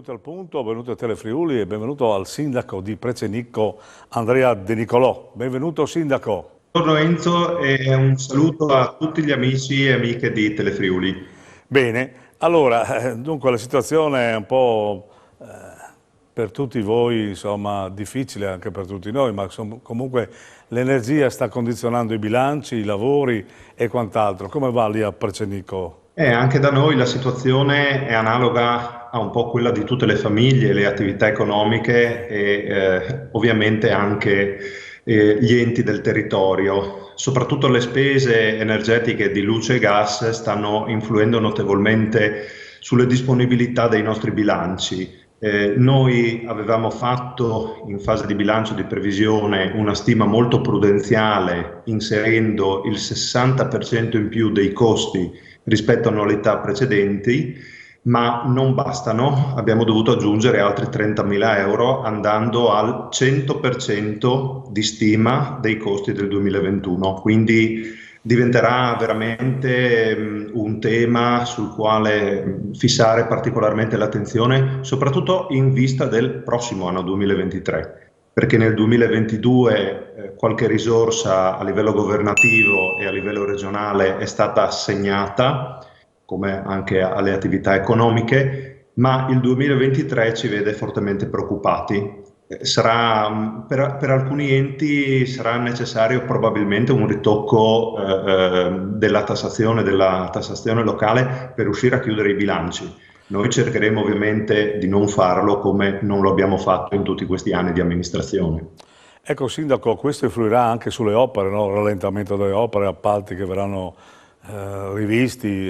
benvenuti al punto, benvenuti a Telefriuli e benvenuto al sindaco di Precenicco, Andrea De Nicolò. Benvenuto sindaco. Buongiorno Enzo e un saluto a tutti gli amici e amiche di Telefriuli. Bene, allora, dunque la situazione è un po' per tutti voi, insomma, difficile anche per tutti noi, ma comunque l'energia sta condizionando i bilanci, i lavori e quant'altro. Come va lì a Precenicco? Anche da noi la situazione è analoga a un po' quella di tutte le famiglie, le attività economiche e ovviamente anche gli enti del territorio. Soprattutto le spese energetiche di luce e gas stanno influendo notevolmente sulle disponibilità dei nostri bilanci. Noi avevamo fatto in fase di bilancio di previsione una stima molto prudenziale, inserendo il 60% in più dei costi rispetto a annualità precedenti, ma non bastano, abbiamo dovuto aggiungere altri 30.000 euro andando al 100% di stima dei costi del 2021, quindi diventerà veramente un tema sul quale fissare particolarmente l'attenzione, soprattutto in vista del prossimo anno 2023, perché nel 2022 qualche risorsa a livello governativo e a livello regionale è stata assegnata, come anche alle attività economiche, ma il 2023 ci vede fortemente preoccupati. Per alcuni enti sarà necessario probabilmente un ritocco della tassazione locale per riuscire a chiudere i bilanci. Noi cercheremo ovviamente di non farlo come non lo abbiamo fatto in tutti questi anni di amministrazione. Ecco, sindaco, questo influirà anche sulle opere, no? Il rallentamento delle opere, appalti che verranno rivisti,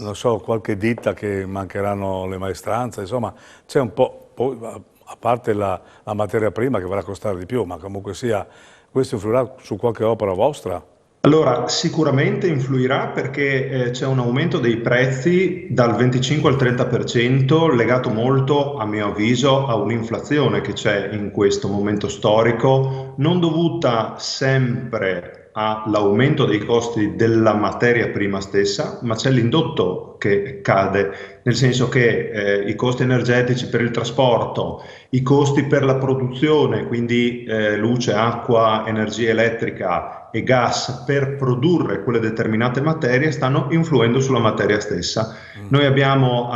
non so, qualche ditta che mancheranno le maestranze, insomma, c'è un po', poi, a parte la materia prima che verrà a costare di più, ma comunque sia, questo influirà su qualche opera vostra? Allora, sicuramente influirà perché c'è un aumento dei prezzi dal 25 al 30%, legato molto, a mio avviso, a un'inflazione che c'è in questo momento storico, non dovuta sempre all'aumento dei costi della materia prima stessa, ma c'è l'indotto che cade, nel senso che i costi energetici per il trasporto, i costi per la produzione, quindi luce, acqua, energia elettrica e gas per produrre quelle determinate materie stanno influendo sulla materia stessa. Noi abbiamo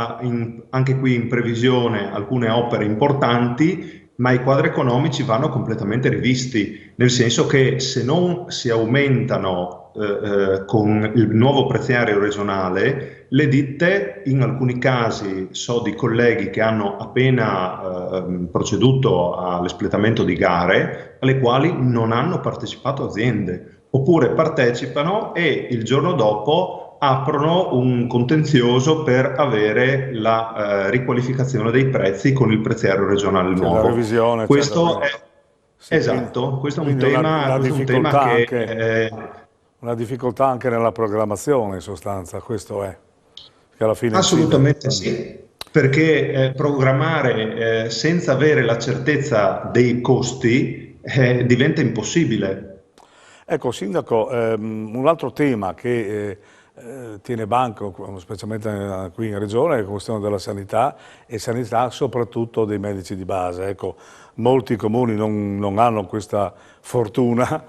anche qui in previsione alcune opere importanti, ma i quadri economici vanno completamente rivisti, nel senso che se non si aumentano con il nuovo preziario regionale, le ditte, in alcuni casi so di colleghi che hanno appena proceduto all'espletamento di gare alle quali non hanno partecipato aziende, oppure partecipano e il giorno dopo aprono un contenzioso per avere la riqualificazione dei prezzi con il preziario regionale C'è la nuovo. revisione, Questo è certamente. Sì, esatto, questo è un quindi tema, questo è un tema che una difficoltà anche nella programmazione in sostanza, questo è, che alla fine incide. assolutamente sì, perché programmare senza avere la certezza dei costi diventa impossibile. Ecco, sindaco, un altro tema che tiene banco, specialmente qui in Regione, è la questione della sanità e sanità soprattutto dei medici di base. Ecco, molti comuni non hanno questa fortuna,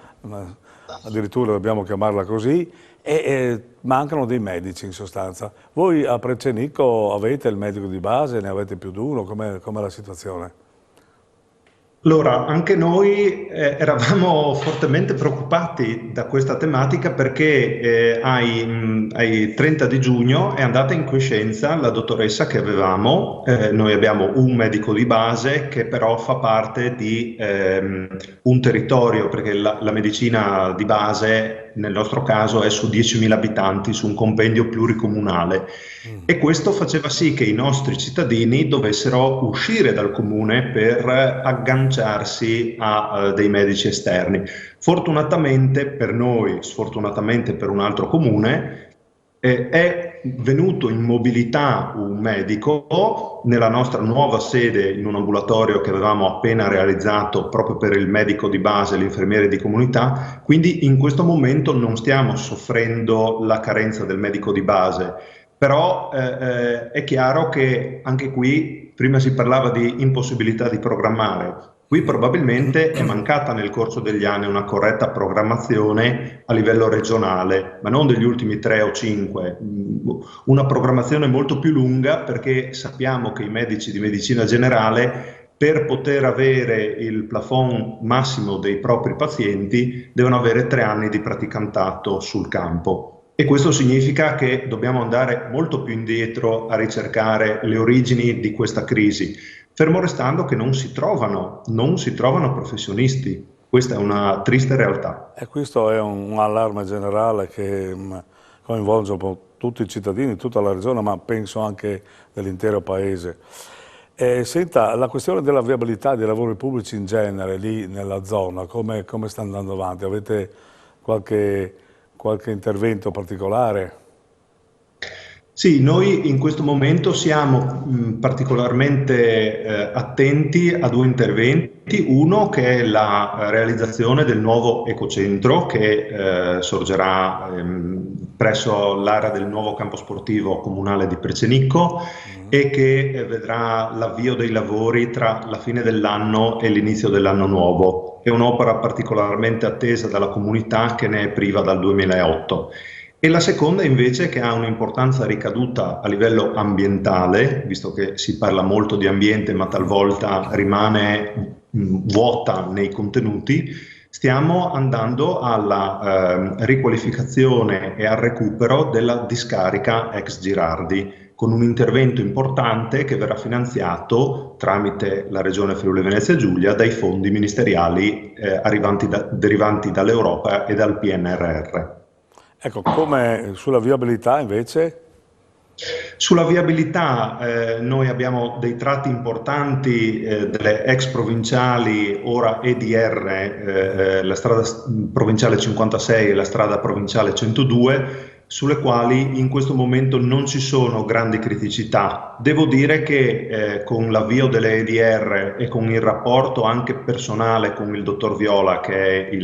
addirittura dobbiamo chiamarla così, e mancano dei medici in sostanza. Voi a Precenicco avete il medico di base, ne avete più di uno, com'è la situazione? Allora, anche noi eravamo fortemente preoccupati da questa tematica perché ai 30 di giugno è andata in quiescenza la dottoressa che avevamo. Noi abbiamo un medico di base che però fa parte di un territorio, perché la medicina di base nel nostro caso è su 10.000 abitanti, su un compendio pluricomunale. E questo faceva sì che i nostri cittadini dovessero uscire dal comune per agganciarsi a dei medici esterni. Fortunatamente per noi, sfortunatamente per un altro comune, è venuto in mobilità un medico nella nostra nuova sede in un ambulatorio che avevamo appena realizzato proprio per il medico di base e l'infermiere di comunità, quindi in questo momento non stiamo soffrendo la carenza del medico di base, Però è chiaro che anche qui, prima si parlava di impossibilità di programmare, qui probabilmente è mancata nel corso degli anni una corretta programmazione a livello regionale, ma non degli ultimi 3 o 5, una programmazione molto più lunga, perché sappiamo che i medici di medicina generale, per poter avere il plafond massimo dei propri pazienti, devono avere 3 anni di praticantato sul campo. E questo significa che dobbiamo andare molto più indietro a ricercare le origini di questa crisi, fermo restando che non si trovano professionisti. Questa è una triste realtà. E questo è un allarme generale che coinvolge un po' tutti i cittadini, tutta la regione, ma penso anche dell'intero paese. Senta, la questione della viabilità dei lavori pubblici in genere lì nella zona, come sta andando avanti? Avete qualche intervento particolare? Sì, noi in questo momento siamo particolarmente attenti a 2 interventi. Uno che è la realizzazione del nuovo ecocentro che sorgerà presso l'area del nuovo campo sportivo comunale di Precenicco e che vedrà l'avvio dei lavori tra la fine dell'anno e l'inizio dell'anno nuovo. È un'opera particolarmente attesa dalla comunità che ne è priva dal 2008. E la seconda invece, che ha un'importanza ricaduta a livello ambientale, visto che si parla molto di ambiente ma talvolta rimane vuota nei contenuti, stiamo andando alla riqualificazione e al recupero della discarica ex Girardi, con un intervento importante che verrà finanziato tramite la Regione Friuli Venezia Giulia dai fondi ministeriali derivanti dall'Europa e dal PNRR. Ecco, come sulla viabilità invece? Sulla viabilità noi abbiamo dei tratti importanti delle ex provinciali, ora EDR, la strada provinciale 56 e la strada provinciale 102, sulle quali in questo momento non ci sono grandi criticità. Devo dire che con l'avvio delle EDR e con il rapporto anche personale con il dottor Viola, che è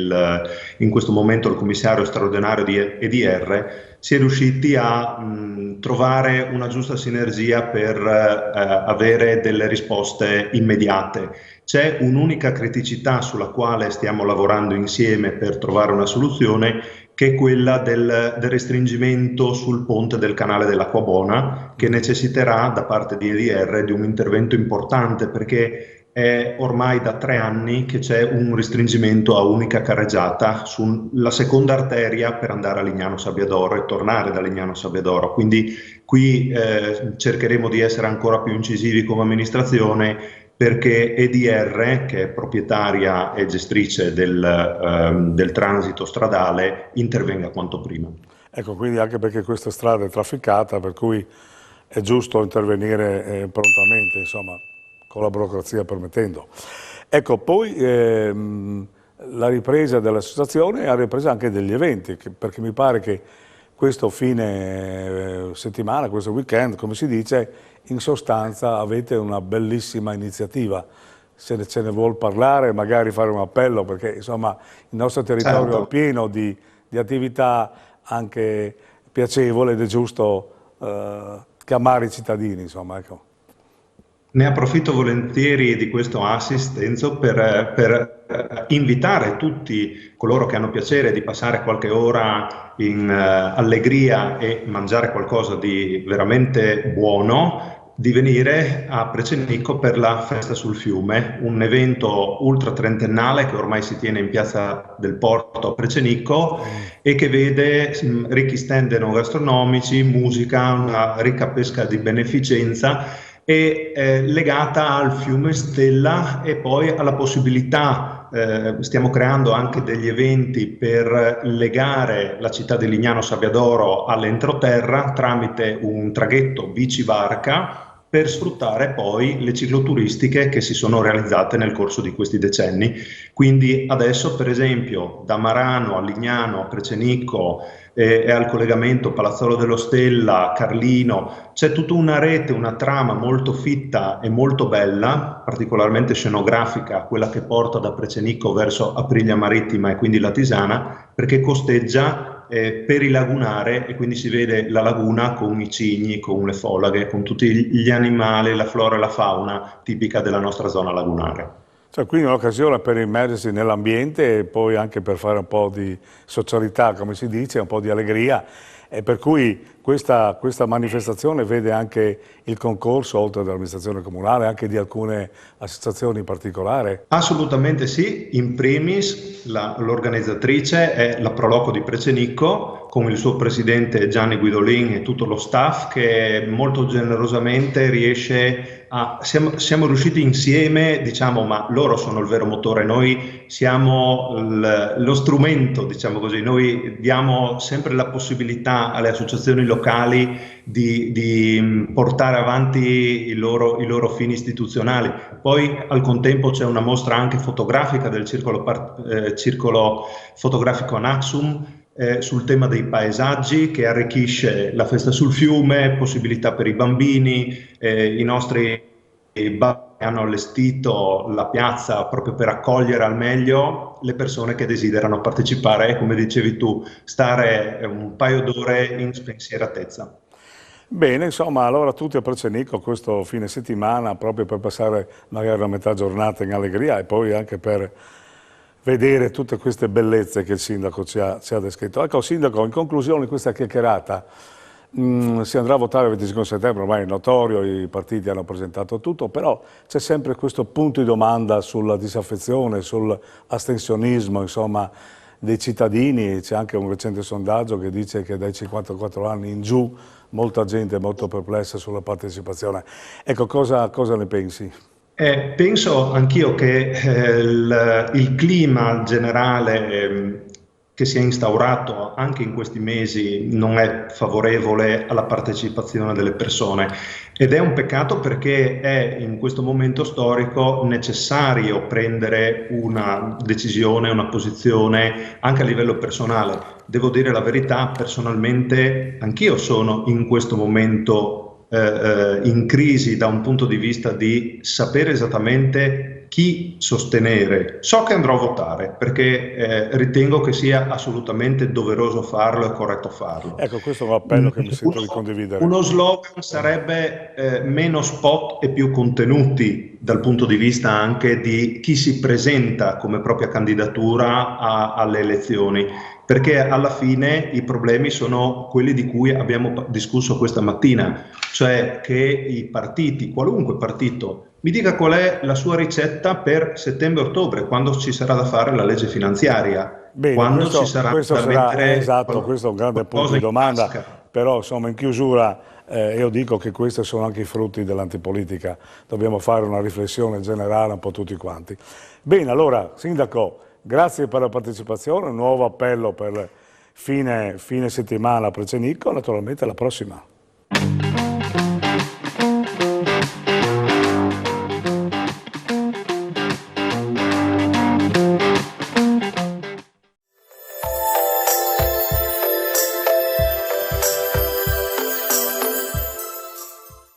in questo momento il commissario straordinario di EDR, si è riusciti a trovare una giusta sinergia per avere delle risposte immediate. C'è un'unica criticità sulla quale stiamo lavorando insieme per trovare una soluzione, che è quella del restringimento sul ponte del canale dell'Acquabona, che necessiterà da parte di EDR di un intervento importante, perché è ormai da 3 anni che c'è un restringimento a unica carreggiata sulla seconda arteria per andare a Lignano Sabbiadoro e tornare da Lignano Sabbiadoro. Quindi qui cercheremo di essere ancora più incisivi come amministrazione, perché EDR, che è proprietaria e gestrice del transito stradale, intervenga quanto prima. Ecco, quindi anche perché questa strada è trafficata, per cui è giusto intervenire prontamente, insomma, con la burocrazia permettendo. Ecco, poi la ripresa dell'associazione e la ripresa anche degli eventi, perché mi pare che questo fine settimana, questo weekend, come si dice, in sostanza avete una bellissima iniziativa. Se ce ne vuol parlare, magari fare un appello, perché insomma il nostro territorio è pieno di attività anche piacevoli ed è giusto chiamare i cittadini, insomma, ecco. Ne approfitto volentieri di questo assist, Enzo, per invitare tutti coloro che hanno piacere di passare qualche ora in allegria e mangiare qualcosa di veramente buono, di venire a Precenicco per la Festa sul Fiume, un evento ultra trentennale che ormai si tiene in Piazza del Porto a Precenicco e che vede ricchi stand enogastronomici, musica, una ricca pesca di beneficenza, e legata al fiume Stella e poi alla possibilità, stiamo creando anche degli eventi per legare la città di Lignano Sabbiadoro all'entroterra tramite un traghetto bici-barca, per sfruttare poi le cicloturistiche che si sono realizzate nel corso di questi decenni. Quindi adesso, per esempio, da Marano a Lignano, a Precenicco e al collegamento Palazzolo dello Stella, Carlino, c'è tutta una rete, una trama molto fitta e molto bella, particolarmente scenografica, quella che porta da Precenicco verso Aprilia Marittima e quindi la Tisana, perché costeggia perilagunare, e quindi si vede la laguna con i cigni, con le folaghe, con tutti gli animali, la flora e la fauna tipica della nostra zona lagunare. Cioè, quindi è un'occasione per immergersi nell'ambiente e poi anche per fare un po' di socialità, come si dice, un po' di allegria. E per cui questa manifestazione vede anche il concorso, oltre all'amministrazione comunale, anche di alcune associazioni in particolare. Assolutamente sì, in primis l'organizzatrice è la Proloco di Precenicco, con il suo presidente Gianni Guidolin e tutto lo staff che molto generosamente riesce a... Siamo riusciti insieme, diciamo, ma loro sono il vero motore, noi siamo lo strumento, diciamo così, noi diamo sempre la possibilità alle associazioni locali di portare avanti i loro fini istituzionali. Poi al contempo c'è una mostra anche fotografica del circolo fotografico Anaxum sul tema dei paesaggi, che arricchisce la festa sul fiume, possibilità per i bambini, i nostri babbi hanno allestito la piazza proprio per accogliere al meglio le persone che desiderano partecipare e, come dicevi tu, stare un paio d'ore in spensieratezza. Bene, insomma, allora tutti a Precenicco questo fine settimana, proprio per passare magari la metà giornata in allegria e poi anche per vedere tutte queste bellezze che il sindaco ci ha descritto. Ecco, sindaco, in conclusione di questa chiacchierata, si andrà a votare il 25 settembre, ormai è notorio, i partiti hanno presentato tutto, però c'è sempre questo punto di domanda sulla disaffezione, sull'astensionismo, insomma, dei cittadini. C'è anche un recente sondaggio che dice che dai 54 anni in giù molta gente è molto perplessa sulla partecipazione. Ecco, cosa ne pensi? Penso anch'io che il clima generale che si è instaurato anche in questi mesi non è favorevole alla partecipazione delle persone, ed è un peccato, perché è in questo momento storico necessario prendere una decisione, una posizione anche a livello personale. Devo dire la verità, personalmente anch'io sono in questo momento in crisi da un punto di vista di sapere esattamente chi sostenere. So che andrò a votare perché ritengo che sia assolutamente doveroso farlo e corretto farlo. Ecco, questo è un appello che mi sento di condividere. Uno slogan sarebbe meno spot e più contenuti, dal punto di vista anche di chi si presenta come propria candidatura alle elezioni, perché alla fine i problemi sono quelli di cui abbiamo discusso questa mattina, cioè che i partiti, qualunque partito, mi dica qual è la sua ricetta per settembre-ottobre, quando ci sarà da fare la legge finanziaria. Bene, quando questo, ci sarà questo da sarà, mettere esatto, questo è un grande punto di domanda, tasca. però insomma in chiusura io dico che questi sono anche i frutti dell'antipolitica, dobbiamo fare una riflessione generale un po' tutti quanti. Bene, allora, sindaco, grazie per la partecipazione, un nuovo appello per fine settimana a Precenicco, naturalmente alla prossima.